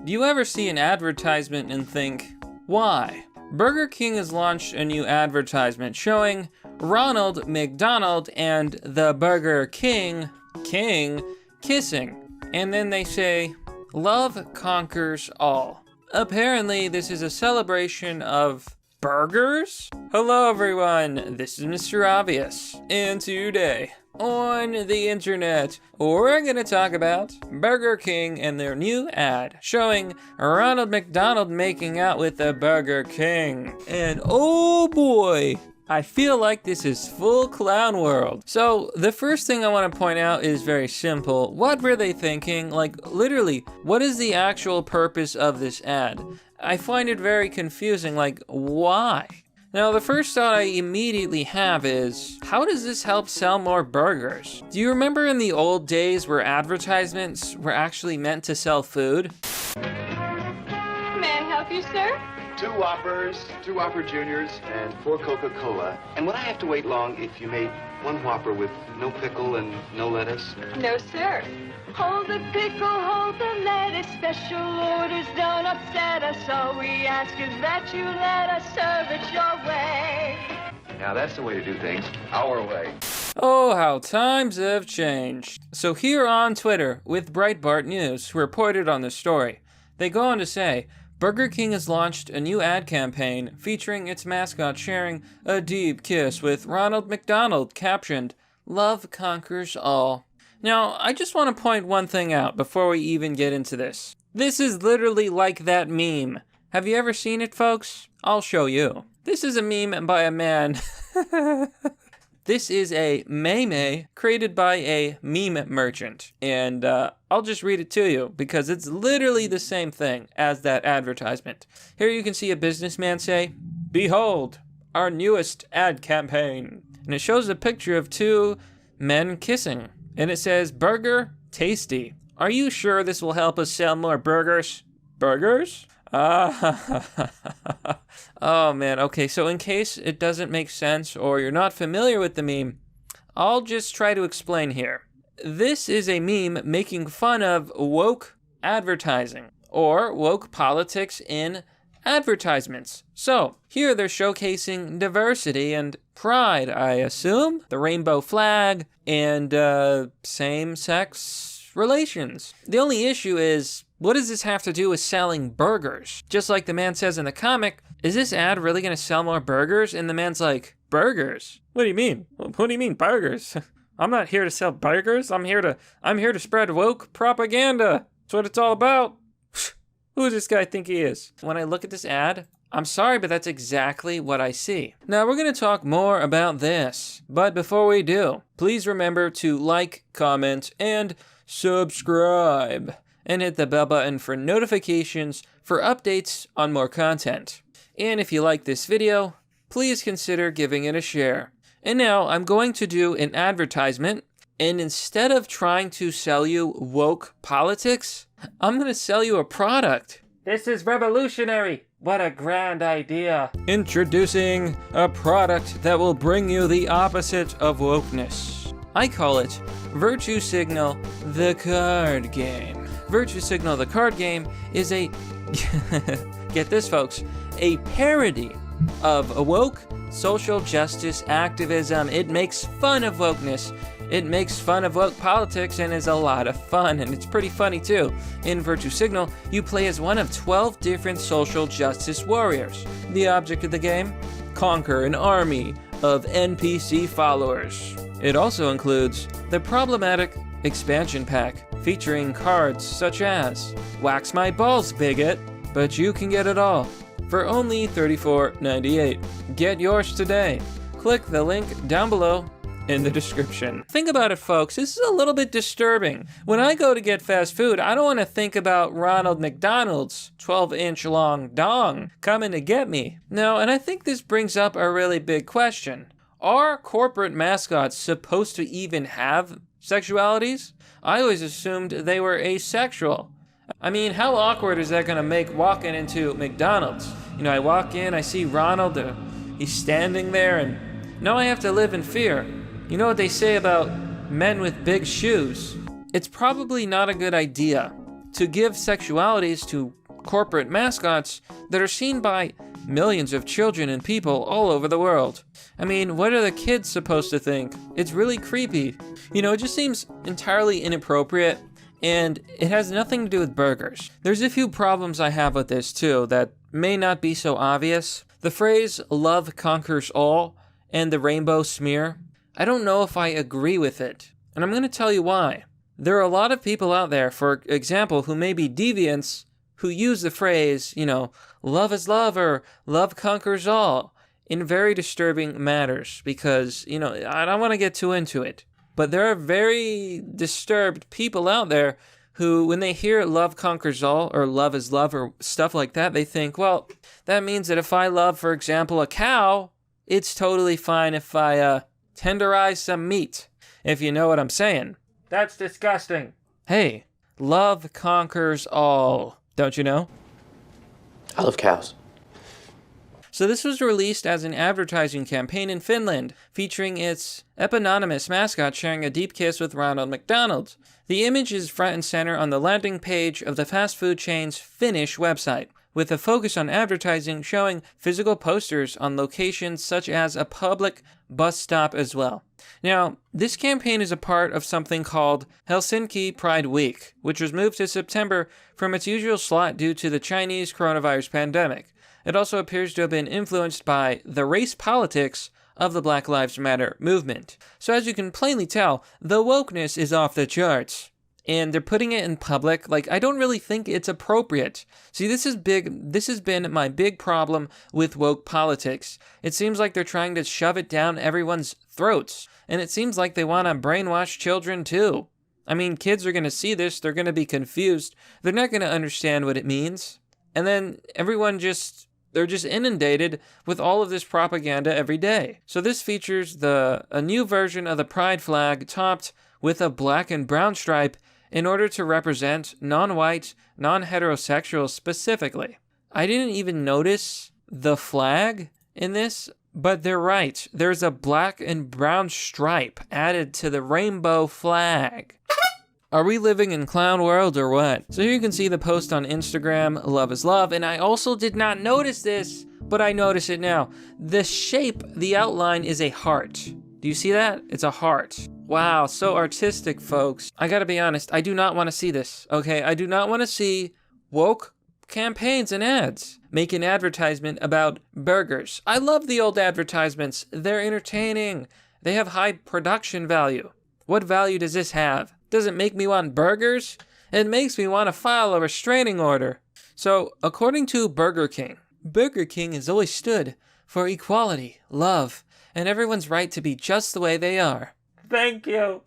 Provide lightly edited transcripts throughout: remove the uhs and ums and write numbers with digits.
Do you ever see an advertisement and think, why? Burger King has launched a new advertisement showing Ronald McDonald and the Burger King kissing. And then they say, love conquers all. Apparently, this is a celebration of burgers? Hello everyone, this is Mr. Obvious, and today on the internet, we're gonna talk about Burger King and their new ad showing Ronald McDonald making out with the Burger King. And oh boy, I feel like this is full clown world. So the first thing I want to point out is very simple. What were they thinking? Like literally, what is the actual purpose of this ad? I find it very confusing, like why? Now the first thought I immediately have is, how does this help sell more burgers? Do you remember in the old days where advertisements were actually meant to sell food? May I help you, sir? 2 Whoppers, 2 Whopper Juniors, and 4 Coca-Cola. And would I have to wait long if you made 1 Whopper with no pickle and no lettuce? No, sir. Hold the pickle, hold the lettuce. Special orders don't upset us. All we ask is that you let us serve it your way. Now that's the way to do things, our way. Oh, how times have changed. So here on Twitter, with Breitbart News, who reported on the story, they go on to say, Burger King has launched a new ad campaign featuring its mascot sharing a deep kiss with Ronald McDonald, captioned, "Love conquers all." Now, I just want to point one thing out before we even get into this. This is literally like that meme. Have you ever seen it, folks? I'll show you. This is a meme by a man. This is a meme created by a meme merchant. And I'll just read it to you because it's literally the same thing as that advertisement. Here you can see a businessman say, "Behold, our newest ad campaign." And it shows a picture of 2 men kissing. And it says, "Burger, tasty. Are you sure this will help us sell more burgers?" Burgers? Oh man, okay, so in case it doesn't make sense or you're not familiar with the meme, I'll just try to explain here. This is a meme making fun of woke advertising or woke politics in advertisements. So here they're showcasing diversity and pride, I assume, the rainbow flag, and same-sex relations. The only issue is, what does this have to do with selling burgers? Just like the man says in the comic, is this ad really gonna sell more burgers? And the man's like, burgers? What do you mean? What do you mean burgers? I'm not here to sell burgers. I'm here to spread woke propaganda. That's what it's all about. Who does this guy think he is? When I look at this ad, I'm sorry, but that's exactly what I see. Now we're gonna talk more about this, but before we do, please remember to like, comment, and subscribe. And hit the bell button for notifications for updates on more content. And if you like this video, please consider giving it a share. And now I'm going to do an advertisement, and instead of trying to sell you woke politics, I'm gonna sell you a product. This is revolutionary. What a grand idea. Introducing a product that will bring you the opposite of wokeness. I call it Virtue Signal, the card game. Virtue Signal, the card game, is a, get this folks, a parody of woke social justice activism. It makes fun of wokeness. It makes fun of woke politics and is a lot of fun, and it's pretty funny too. In Virtue Signal, you play as one of 12 different social justice warriors. The object of the game? Conquer an army of NPC followers. It also includes the problematic expansion pack, featuring cards such as Wax My Balls, Bigot, but you can get it all for only $34.98. Get yours today. Click the link down below in the description. Think about it, folks. This is a little bit disturbing. When I go to get fast food, I don't want to think about Ronald McDonald's 12-inch long dong coming to get me. No, and I think this brings up a really big question. Are corporate mascots supposed to even have sexualities? I always assumed they were asexual. I mean, how awkward is that gonna make walking into McDonald's? You know, I walk in, I see Ronald, he's standing there, and now I have to live in fear. You know what they say about men with big shoes? It's probably not a good idea. to give sexualities to corporate mascots that are seen by millions of children and people all over the world. I mean, what are the kids supposed to think? It's really creepy. You know, it just seems entirely inappropriate, and it has nothing to do with burgers. There's a few problems I have with this too that may not be so obvious. The phrase "love conquers all" and the rainbow smear, I don't know if I agree with it, and I'm going to tell you why. There are a lot of people out there, for example, who may be deviants, who use the phrase, you know, love is love or love conquers all in very disturbing matters because, you know, I don't want to get too into it. But there are very disturbed people out there who, when they hear love conquers all or love is love or stuff like that, they think, well, that means that if I love, for example, a cow, it's totally fine if I tenderize some meat, if you know what I'm saying. That's disgusting. Hey, love conquers all. Don't you know? I love cows. So this was released as an advertising campaign in Finland, featuring its eponymous mascot sharing a deep kiss with Ronald McDonald. The image is front and center on the landing page of the fast food chain's Finnish website, with a focus on advertising showing physical posters on locations such as a public bus stop as well. Now, this campaign is a part of something called Helsinki Pride Week, which was moved to September from its usual slot due to the Chinese coronavirus pandemic. It also appears to have been influenced by the race politics of the Black Lives Matter movement. So as you can plainly tell, the wokeness is off the charts. And they're putting it in public. Like, I don't really think it's appropriate. See, this is big. This has been my big problem with woke politics. It seems like they're trying to shove it down everyone's throats. And it seems like they want to brainwash children too. I mean, kids are going to see this. They're going to be confused. They're not going to understand what it means. And then they're just inundated with all of this propaganda every day. So this features a new version of the pride flag topped with a black and brown stripe in order to represent non-white, non-heterosexuals specifically. I didn't even notice the flag in this, but they're right. There's a black and brown stripe added to the rainbow flag. Are we living in clown world or what? So here you can see the post on Instagram, Love is Love, and I also did not notice this, but I notice it now. The shape, the outline is a heart. Do you see that? It's a heart. Wow, so artistic, folks. I gotta be honest, I do not want to see this, okay? I do not want to see woke campaigns and ads make an advertisement about burgers. I love the old advertisements. They're entertaining. They have high production value. What value does this have? Does it make me want burgers? It makes me want to file a restraining order. So, according to Burger King has always stood for equality, love, and everyone's right to be just the way they are. Thank you.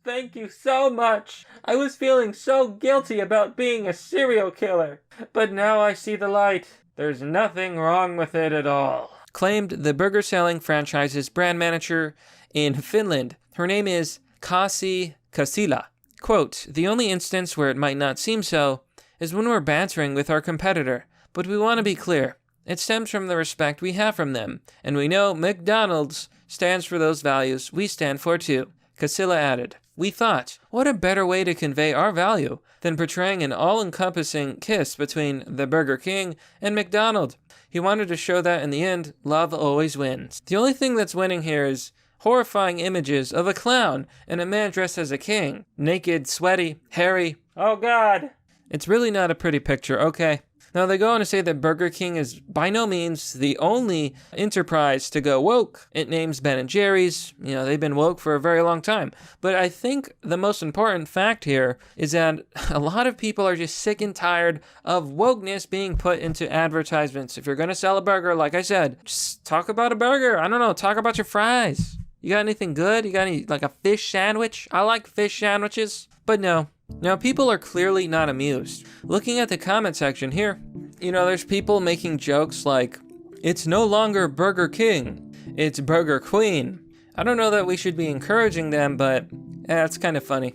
Thank you so much. I was feeling so guilty about being a serial killer, but now I see the light. There's nothing wrong with it at all. Claimed the burger-selling franchise's brand manager in Finland. Her name is Kasi Kasila. Quote, "The only instance where it might not seem so is when we're bantering with our competitor, but we want to be clear. It stems from the respect we have from them, and we know McDonald's stands for those values we stand for too." Kasila added, "We thought, what a better way to convey our value than portraying an all-encompassing kiss between the Burger King and McDonald. He wanted to show that in the end, love always wins." The only thing that's winning here is horrifying images of a clown and a man dressed as a king. Naked, sweaty, hairy. Oh God. It's really not a pretty picture, okay? Now they go on to say that Burger King is by no means the only enterprise to go woke. It names Ben & Jerry's. You know, they've been woke for a very long time. But I think the most important fact here is that a lot of people are just sick and tired of wokeness being put into advertisements. If you're going to sell a burger, like I said, just talk about a burger. I don't know, talk about your fries. You got anything good? You got any, like a fish sandwich? I like fish sandwiches. But no. Now, people are clearly not amused. Looking at the comment section here, you know, there's people making jokes like, "It's no longer Burger King, it's Burger Queen." I don't know that we should be encouraging them, but it's kind of funny.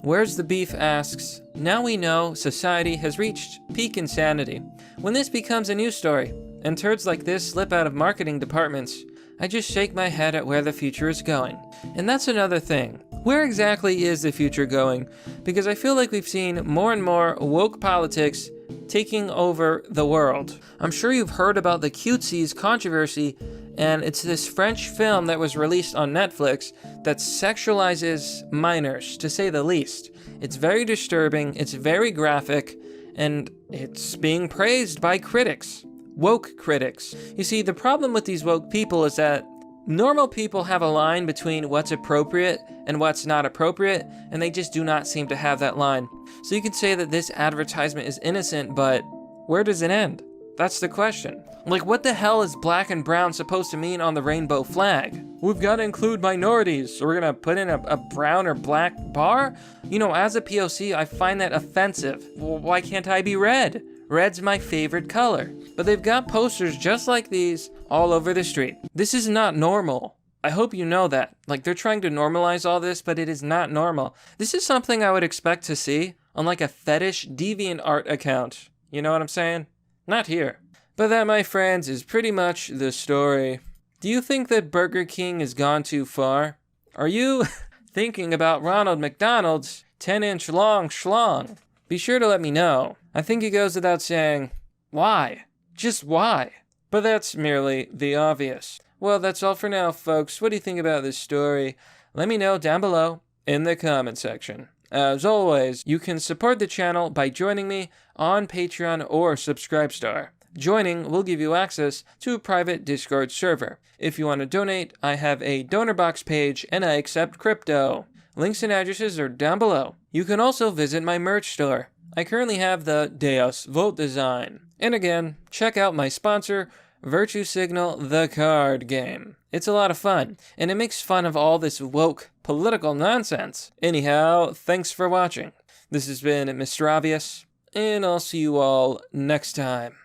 Where's the Beef asks, "Now we know society has reached peak insanity. When this becomes a news story, and turds like this slip out of marketing departments, I just shake my head at where the future is going. And that's another thing. Where exactly is the future going? Because I feel like we've seen more and more woke politics taking over the world. I'm sure you've heard about the cutesies controversy, and it's this French film that was released on Netflix that sexualizes minors, to say the least. It's very disturbing, it's very graphic, and it's being praised by critics. Woke critics. You see, the problem with these woke people is that normal people have a line between what's appropriate and what's not appropriate, and they just do not seem to have that line. So you could say that this advertisement is innocent, but where does it end? That's the question. Like, what the hell is black and brown supposed to mean on the rainbow flag? We've got to include minorities, so we're gonna put in a brown or black bar? You know, as a POC, I find that offensive. Well, why can't I be red? Red's my favorite color. But they've got posters just like these all over the street. This is not normal. I hope you know that. Like, they're trying to normalize all this, but it is not normal. This is something I would expect to see on like a fetish DeviantArt account. You know what I'm saying? Not here. But that, my friends, is pretty much the story. Do you think that Burger King has gone too far? Are you thinking about Ronald McDonald's 10-inch long schlong? Be sure to let me know. I think it goes without saying, why? Just why? But that's merely the obvious. Well, that's all for now, folks. What do you think about this story? Let me know down below in the comment section. As always, you can support the channel by joining me on Patreon or Subscribestar. Joining will give you access to a private Discord server. If you want to donate, I have a donor box page and I accept crypto. Links and addresses are down below. You can also visit my merch store. I currently have the Deus Vult design. And again, check out my sponsor, Virtue Signal the card game. It's a lot of fun, and it makes fun of all this woke political nonsense. Anyhow, thanks for watching. This has been Mr. Obvious, and I'll see you all next time.